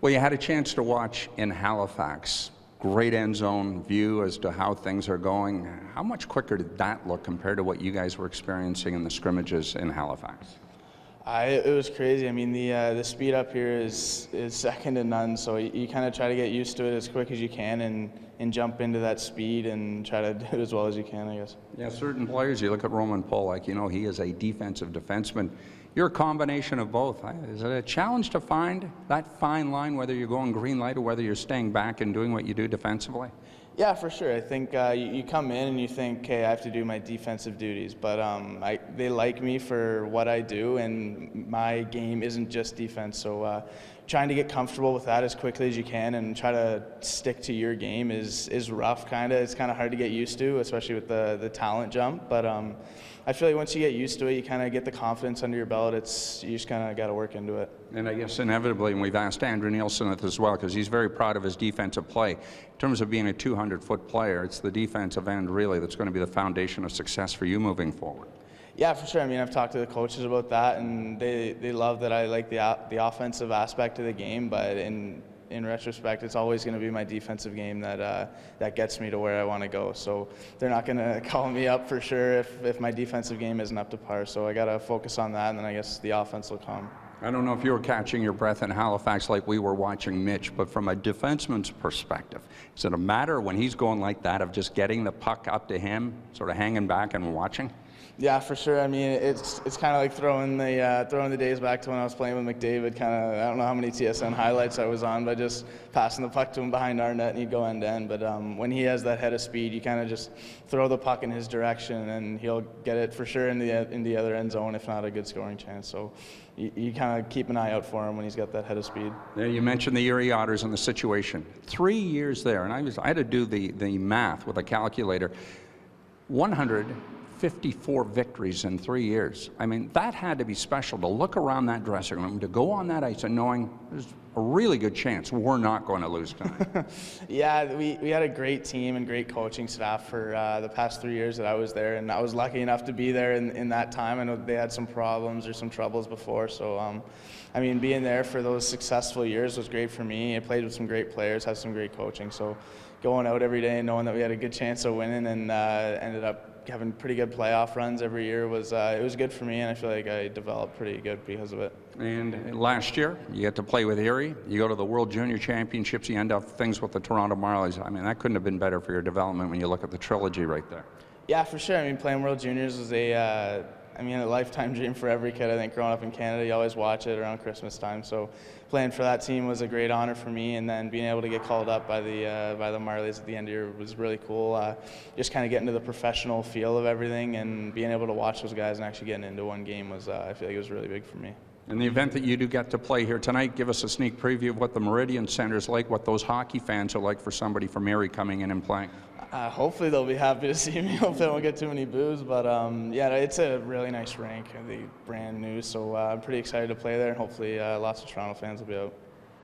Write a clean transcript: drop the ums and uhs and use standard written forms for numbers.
Well, you had a chance to watch in Halifax. Great end zone view as to how things are going. How much quicker did that look compared to what you guys were experiencing in the scrimmages in Halifax? It was crazy. I mean, the speed up here is second to none. So you kind of try to get used to it as quick as you can and jump into that speed and try to do it as well as you can, I guess. Yeah, certain players, you look at Roman Polak, you know, he is a defensive defenseman. You're a combination of both. Is it a challenge to find that fine line, whether you're going green light or whether you're staying back and doing what you do defensively? Yeah, for sure. I think you come in and you think, okay, I have to do my defensive duties, but they like me for what I do, and my game isn't just defense. So trying to get comfortable with that as quickly as you can and try to stick to your game is rough, kind of. It's kind of hard to get used to, especially with the talent jump. But I feel like once you get used to it, you kind of get the confidence under your belt. You just kind of got to work into it. And I guess inevitably, and we've asked Andrew Nielsen as well, because he's very proud of his defensive play. In terms of being a 200-foot player, it's the defensive end really that's going to be the foundation of success for you moving forward. Yeah, for sure. I mean, I've talked to the coaches about that, and they love that I like the offensive aspect of the game, but in retrospect, it's always going to be my defensive game that gets me to where I want to go. So they're not going to call me up for sure if my defensive game isn't up to par. So I got to focus on that, and then I guess the offense will come. I don't know if you were catching your breath in Halifax like we were watching Mitch, but from a defenseman's perspective, is it a matter when he's going like that of just getting the puck up to him, sort of hanging back and watching? Yeah, for sure. I mean, it's kind of like throwing the days back to when I was playing with McDavid. I don't know how many TSN highlights I was on, but just passing the puck to him behind our net and he'd go end to end. But when he has that head of speed, you kind of just throw the puck in his direction and he'll get it for sure in the other end zone, if not a good scoring chance. So you kind of keep an eye out for him when he's got that head of speed. Yeah, you mentioned the Erie Otters and the situation. 3 years there, and I had to do the math with a calculator. 154 victories in 3 years. I mean, that had to be special to look around that dressing room, to go on that ice and knowing there's a really good chance we're not going to lose tonight. Yeah, we had a great team and great coaching staff for the past 3 years that I was there, and I was lucky enough to be there in that time. I know they had some problems or some troubles before, so I mean, being there for those successful years was great for me. I played with some great players, had some great coaching, so going out every day and knowing that we had a good chance of winning and ended up having pretty good playoff runs every year it was good for me, and I feel like I developed pretty good because of it. And last year, you get to play with Erie. You go to the World Junior Championships. You end up things with the Toronto Marlies. I mean, that couldn't have been better for your development when you look at the trilogy right there. Yeah, for sure. I mean, playing World Juniors was a lifetime dream for every kid. I think growing up in Canada, you always watch it around Christmas time. So playing for that team was a great honor for me, and then being able to get called up by the Marlies at the end of the year was really cool. Just kind of getting to the professional feel of everything and being able to watch those guys and actually getting into one game was, I feel like it was really big for me. In the event that you do get to play here tonight, give us a sneak preview of what the Meridian Center is like, what those hockey fans are like for somebody from Erie coming in and playing. Hopefully they'll be happy to see me. Hopefully I won't get too many boos. But yeah, it's a really nice rink. They're brand new, so I'm pretty excited to play there, and hopefully lots of Toronto fans will be out.